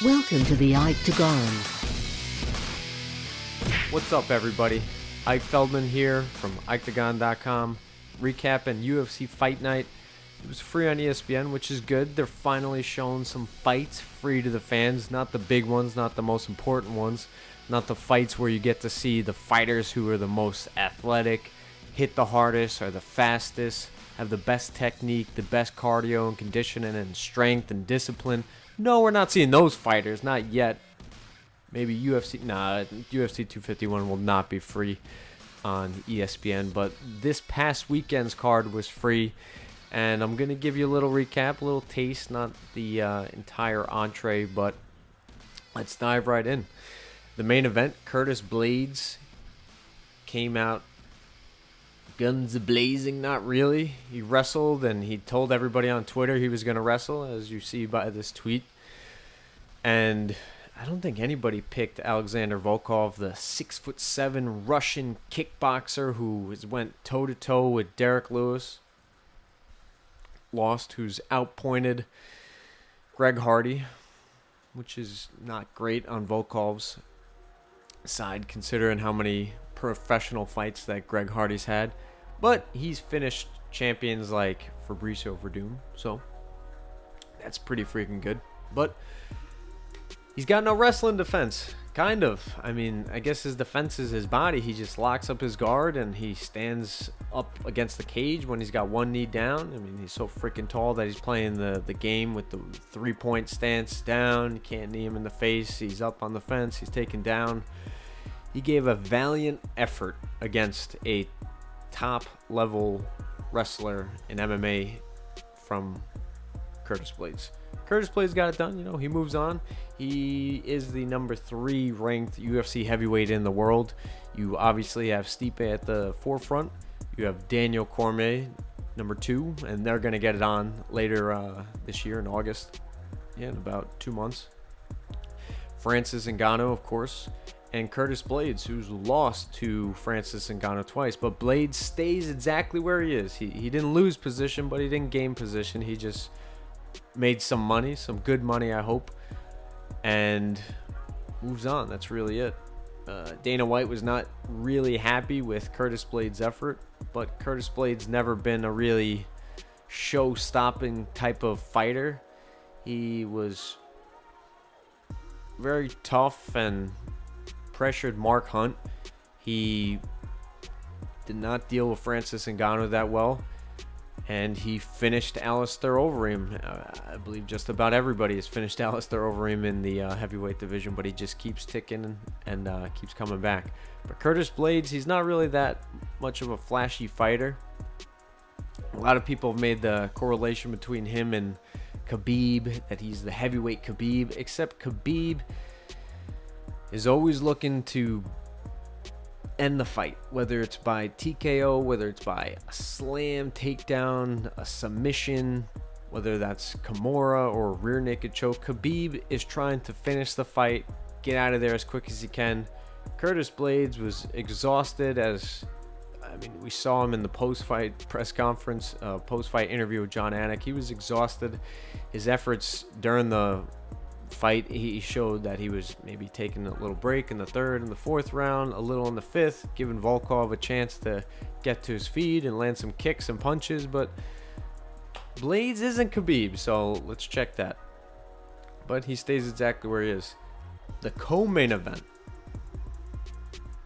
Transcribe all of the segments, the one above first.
Welcome to the IkeTagon. What's up, everybody? Ike Feldman here from IkeTagon.com, recapping UFC Fight Night. It was free on ESPN, which is good. They're finally showing some fights free to the fans, not the big ones, not the most important ones, not the fights where you get to see the fighters who are the most athletic, hit the hardest, are the fastest, have the best technique, the best cardio and conditioning and strength and discipline. No, we're not seeing those fighters, not yet. Maybe UFC 251 will not be free on ESPN, but this past weekend's card was free, and I'm going to give you a little recap, a little taste, not the entire entree, but let's dive right in. The main event, Blaydes came out guns blazing, not really. He wrestled, and he told everybody on Twitter he was going to wrestle, as you see by this tweet. And I don't think anybody picked Alexander Volkov, the 6'7" Russian kickboxer who went toe-to-toe with Derek Lewis. Lost, who's outpointed Greg Hardy, which is not great on Volkov's side, considering how many professional fights that Greg Hardy's had. But he's finished champions like Fabricio Verdum, so that's pretty freaking good. But he's got no wrestling defense, kind of. I mean, I guess his defense is his body. He just locks up his guard and he stands up against the cage when he's got one knee down. I mean, he's so freaking tall that he's playing the game with the 3-point stance down. You can't knee him in the face. He's up on the fence. He's taken down. He gave a valiant effort against a top-level wrestler in MMA from Blaydes. Blaydes got it done. You know, he moves on. He is the number 3 ranked UFC heavyweight in the world. You obviously have Stipe at the forefront. You have Daniel Cormier, number 2, and they're going to get it on later this year in August. Yeah, in about 2 months. Francis Ngannou, of course, and Blaydes, who's lost to Francis Ngannou twice. But Blaydes stays exactly where he is. He didn't lose position, but he didn't gain position. He just made some money, some good money, I hope, and moves on. That's really it. Dana White was not really happy with Blaydes' effort, but Blaydes never been a really show-stopping type of fighter. He was very tough and pressured Mark Hunt. He did not deal with Francis Ngannou that well. And he finished Alistair Overeem. I believe just about everybody has finished Alistair Overeem in the heavyweight division, but he just keeps ticking and keeps coming back. But Blaydes, he's not really that much of a flashy fighter. A lot of people have made the correlation between him and Khabib, that he's the heavyweight Khabib, except Khabib is always looking to end the fight, whether it's by TKO, whether it's by a slam, takedown, a submission, whether that's Kimura or rear naked choke. Khabib is trying to finish the fight, get out of there as quick as he can. Blaydes was exhausted, as I mean, we saw him in the post-fight press conference, post-fight interview with John Anik. He was exhausted. His efforts during the fight, he showed that he was maybe taking a little break in the 3rd and the 4th round, a little in the 5th, giving Volkov a chance to get to his feet and land some kicks and punches. But Blaydes isn't Khabib, so let's check that. But he stays exactly where he is. The co-main event.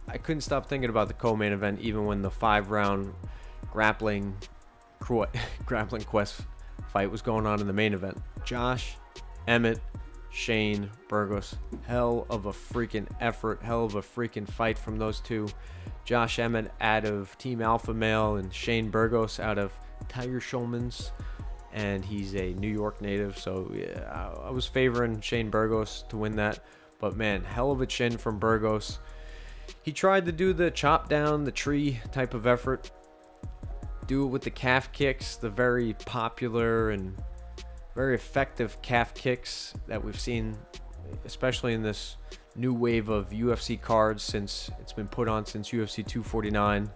I couldn't stop thinking about the co-main event even when the 5-round grappling quest fight was going on in the main event. Josh Emmett, Shane Burgos. Hell of a freaking effort, hell of a freaking fight from those two. Josh Emmett out of Team Alpha Male and Shane Burgos out of Tiger Schulman's, and he's a New York native, so yeah, I was favoring Shane Burgos to win that. But man, hell of a chin from Burgos. He tried to do the chop down the tree type of effort, do it with the calf kicks, the very popular and very effective calf kicks that we've seen, especially in this new wave of UFC cards since it's been put on since UFC 249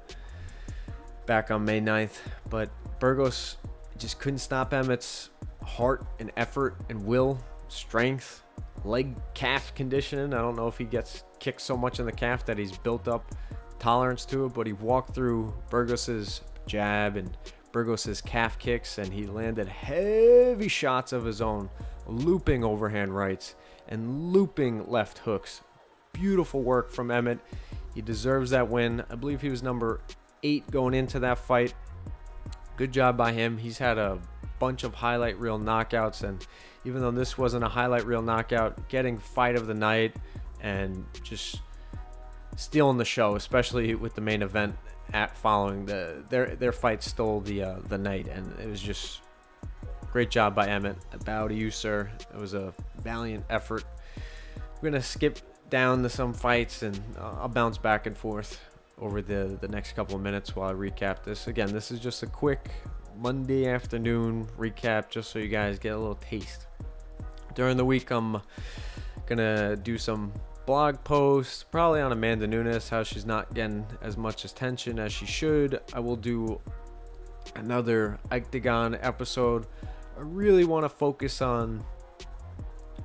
back on May 9th. But Burgos just couldn't stop Emmett's heart and effort and will strength, leg calf conditioning. I don't know if he gets kicked so much in the calf that he's built up tolerance to it, but he walked through Burgos's jab and Burgos's calf kicks, and he landed heavy shots of his own, looping overhand rights and looping left hooks. Beautiful work from Emmett. He deserves that win. I Bleav he was number 8 going into that fight. Good job by him. He's had a bunch of highlight reel knockouts, and even though this wasn't a highlight reel knockout, getting fight of the night and just stealing the show, especially with the main event following their fight stole the night, and it was just great job by Emmett. I bow to you, sir. It was a valiant effort. We're gonna skip down to some fights, and I'll bounce back and forth over the next couple of minutes while I recap this. Again, this is just a quick Monday afternoon recap, just so you guys get a little taste. During the week, I'm gonna do some blog posts, probably on Amanda Nunes, how she's not getting as much attention as she should. I will do another IkeTagon episode. I really want to focus on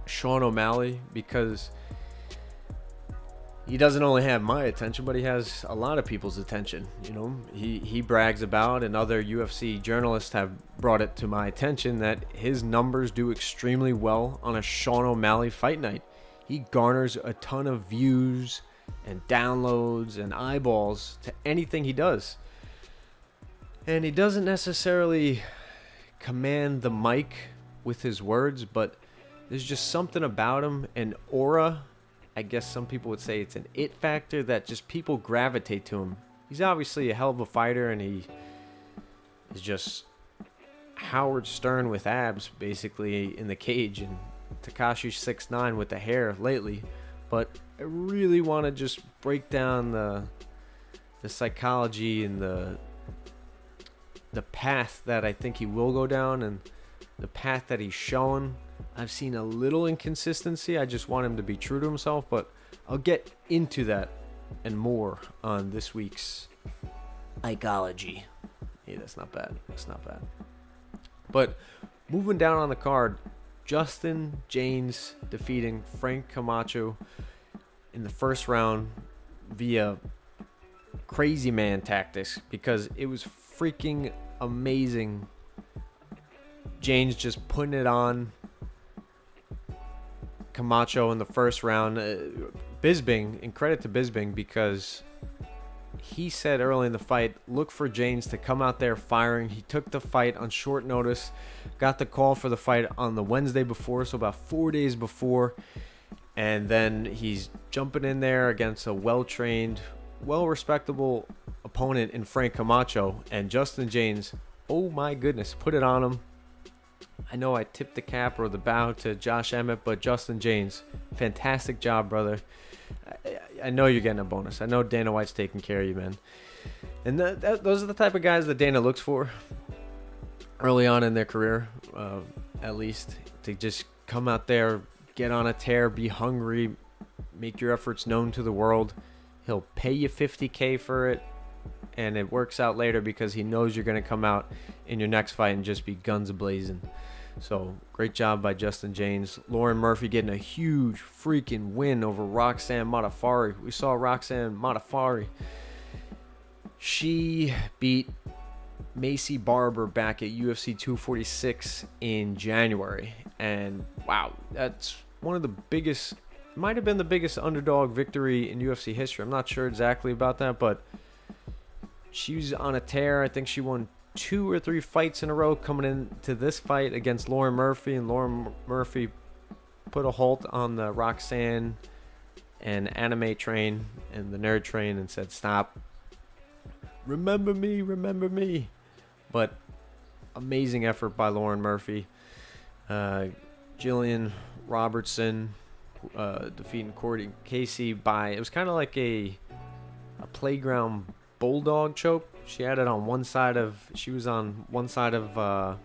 Sean O'Malley, because he doesn't only have my attention, but he has a lot of people's attention. You know, he brags about, and other UFC journalists have brought it to my attention, that his numbers do extremely well on a Sean O'Malley fight night. He garners a ton of views and downloads and eyeballs to anything he does. And he doesn't necessarily command the mic with his words, but there's just something about him, an aura. I guess some people would say it's an it factor, that just people gravitate to him. He's obviously a hell of a fighter, and he is just Howard Stern with abs, basically, in the cage, and Tekashi 6ix9ine with the hair lately. But I really want to just break down the psychology and the path that I think he will go down, and the path that he's shown. I've seen a little inconsistency. I just want him to be true to himself, but I'll get into that and more on this week's Ikeology. Hey, that's not bad. That's not bad. But moving down on the card, Justin James defeating Frank Camacho in the first round via crazy man tactics, because it was freaking amazing. James just putting it on Camacho in the first round. Bisping, and credit to Bisping, because he said early in the fight, look for James to come out there firing. He took the fight on short notice, got the call for the fight on the Wednesday before, so about 4 days before, and then he's jumping in there against a well-trained, well-respectable opponent in Frank Camacho, and Justin James, oh my goodness, put it on him. I know I tipped the cap or the bow to Josh Emmett, but Justin James, fantastic job, brother. I know you're getting a bonus. I know Dana White's taking care of you, man. And those are the type of guys that Dana looks for early on in their career, at least, to just come out there, get on a tear, be hungry, make your efforts known to the world. He'll pay you $50K for it, and it works out later because he knows you're going to come out in your next fight and just be guns a-blazing. So, great job by Justin James. Lauren Murphy getting a huge freaking win over Roxanne Modafferi. We saw Roxanne Modafferi. She beat Macy Barber back at UFC 246 in January. And, wow, that's one of the biggest, might have been the biggest underdog victory in UFC history. I'm not sure exactly about that, but she's on a tear. I think she won 2 or 3 fights in a row coming into this fight against Lauren Murphy, and Lauren Murphy put a halt on the Roxanne and anime train and the nerd train and said, stop. Remember me, remember me. But amazing effort by Lauren Murphy. Jillian Robertson defeating Courtney Casey by, it was kind of like a playground bulldog choke. She had it on one side of, she was on one side of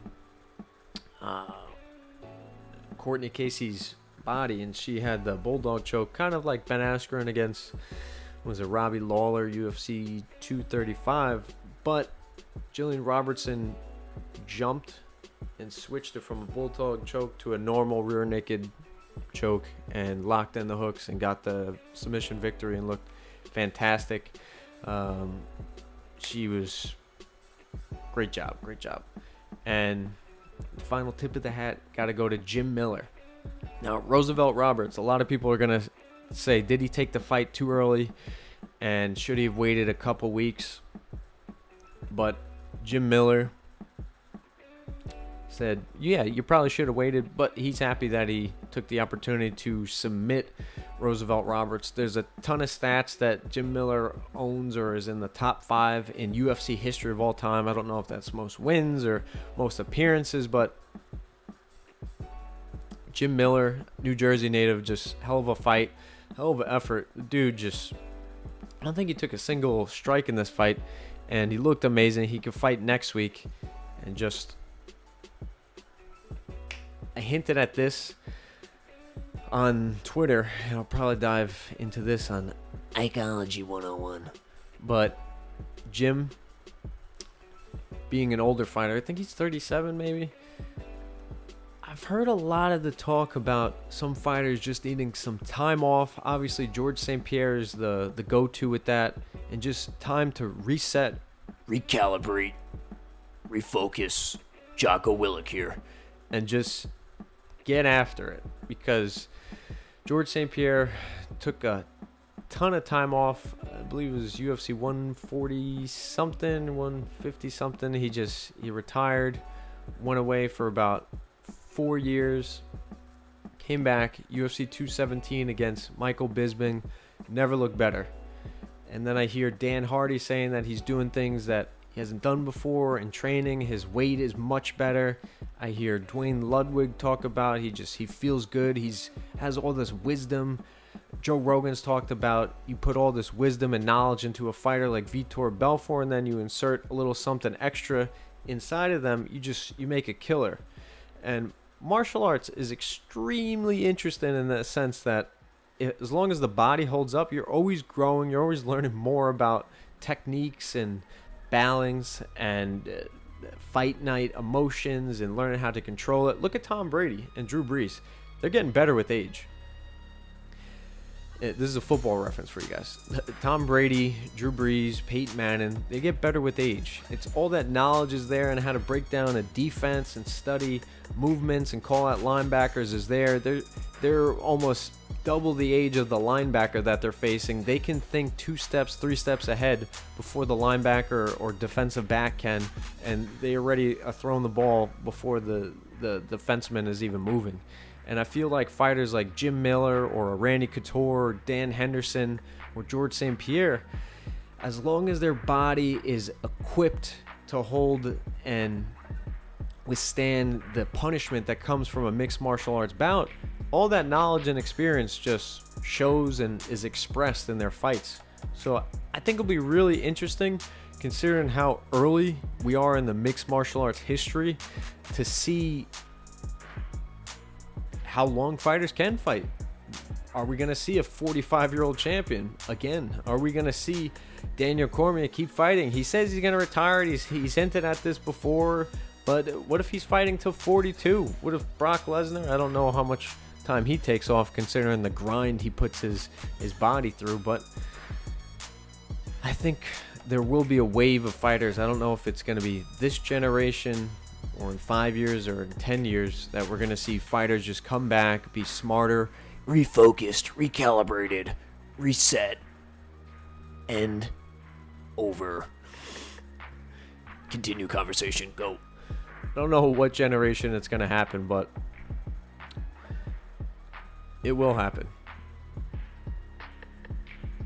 Courtney Casey's body, and she had the bulldog choke, kind of like Ben Askren against, was it Robbie Lawler, UFC 235, but Jillian Robertson jumped and switched it from a bulldog choke to a normal rear naked choke and locked in the hooks and got the submission victory and looked fantastic. She was great job. And the final tip of the hat got to go to Jim Miller. Now, Roosevelt Roberts, a lot of people are going to say, did he take the fight too early and should he have waited a couple weeks? But Jim Miller said, yeah, you probably should have waited, but he's happy that he took the opportunity to submit Roosevelt Roberts. There's a ton of stats that Jim Miller owns or is in the top 5 in UFC history of all time. I don't know if that's most wins or most appearances, but Jim Miller, New Jersey native, just hell of a fight, hell of an effort. The dude just, I don't think he took a single strike in this fight, and he looked amazing. He could fight next week, and just, I hinted at this on Twitter, and I'll probably dive into this on Ikeology 101. But Jim, being an older fighter, I think he's 37 maybe. I've heard a lot of the talk about some fighters just needing some time off. Obviously, George St. Pierre is the go-to with that, and just time to reset, recalibrate, refocus. Jocko Willick here, and just get after it, because George St. Pierre took a ton of time off. I Bleav it was UFC 140 something, 150 something. He retired, went away for about 4 years, came back, UFC 217 against Michael Bisping, never looked better. And then I hear Dan Hardy saying that he's doing things that he hasn't done before in training. His weight is much better. I hear Dwayne Ludwig talk about he feels good. Has all this wisdom. Joe Rogan's talked about you put all this wisdom and knowledge into a fighter like Vitor Belfort, and then you insert a little something extra inside of them. You make a killer. And martial arts is extremely interesting in the sense that as long as the body holds up, you're always growing. You're always learning more about techniques and balance and fight night emotions and learning how to control it. Look at Tom Brady and Drew Brees. They're getting better with age. This is a football reference for you guys. Tom Brady, Drew Brees, Peyton Manning, they get better with age. It's all that knowledge is there, and how to break down a defense and study movements and call out linebackers is there. They're almost double the age of the linebacker that they're facing. They can think 2 steps, 3 steps ahead before the linebacker or defensive back can, and they already are throwing the ball before the defenseman is even moving. And I feel like fighters like Jim Miller or Randy Couture or Dan Henderson or George St. Pierre, as long as their body is equipped to hold and withstand the punishment that comes from a mixed martial arts bout, all that knowledge and experience just shows and is expressed in their fights. So I think it'll be really interesting, considering how early we are in the mixed martial arts history, to see how long fighters can fight. Are we going to see a 45-year-old champion again? Are we going to see Daniel Cormier keep fighting? He says he's going to retire. He's hinted at this before, but what if he's fighting till 42? What if Brock Lesnar? I don't know how much time he takes off considering the grind he puts his body through, but I think there will be a wave of fighters. I don't know if it's going to be this generation or in 5 years or in 10 years that we're going to see fighters just come back, be smarter, refocused, recalibrated, reset, and over. Continue conversation, go. I don't know what generation it's going to happen, but it will happen.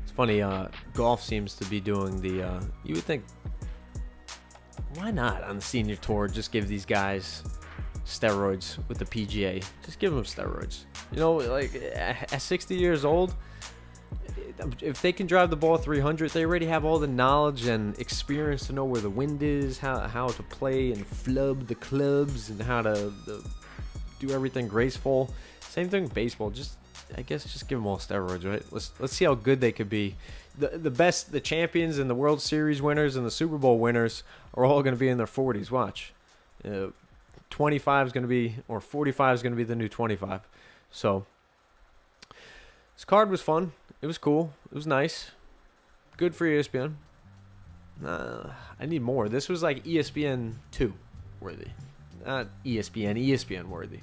It's funny, golf seems to be doing the, you would think, why not on the senior tour just give these guys steroids with the PGA? Just give them steroids. You know, like at 60 years old, if they can drive the ball 300, they already have all the knowledge and experience to know where the wind is, how to play and flub the clubs, and how to do everything graceful. Same thing with baseball. I guess just give them all steroids, right? Let's see how good they could be. The best, the champions and the World Series winners and the Super Bowl winners are all going to be in their 40s. Watch. 25 is going to be, or 45 is going to be the new 25. So this card was fun. It was cool. It was nice. Good for ESPN. I need more. This was like ESPN 2 worthy. Not ESPN worthy.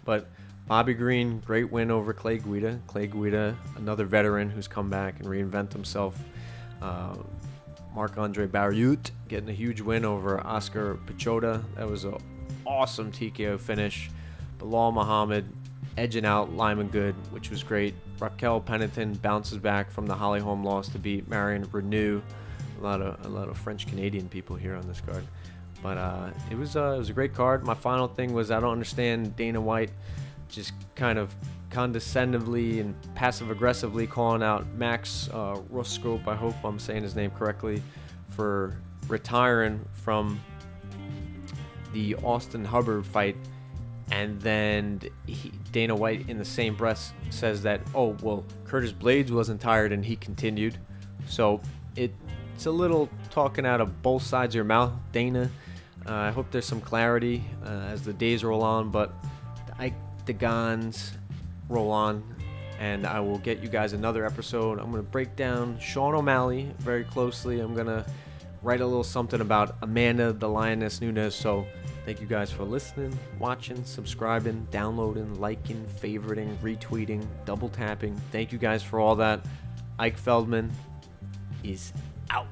But Bobby Green, great win over Clay Guida. Clay Guida, another veteran who's come back and reinvent himself. Marc-Andre Barriot getting a huge win over Oscar Pichota. That was an awesome TKO finish. Bilal Muhammad edging out Lyman Good, which was great. Raquel Pennington bounces back from the Holly Holm loss to beat Marion Reneau. A lot of French Canadian people here on this card, but it was a great card. My final thing was, I don't understand Dana White just kind of condescendingly and passive aggressively calling out Max Roscope, I hope I'm saying his name correctly, for retiring from the Austin Hubbard fight. And then Dana White in the same breath says that, oh, well, Curtis Blaydes wasn't tired and he continued. So it's a little talking out of both sides of your mouth, Dana. I hope there's some clarity as the days roll on, but the IkeTagons roll on, and I will get you guys another episode. I'm going to break down Sean O'Malley very closely. I'm going to write a little something about Amanda the Lioness Nunes. So thank you guys for listening, watching, subscribing, downloading, liking, favoriting, retweeting, double tapping. Thank you guys for all that. Ike Feldman is out.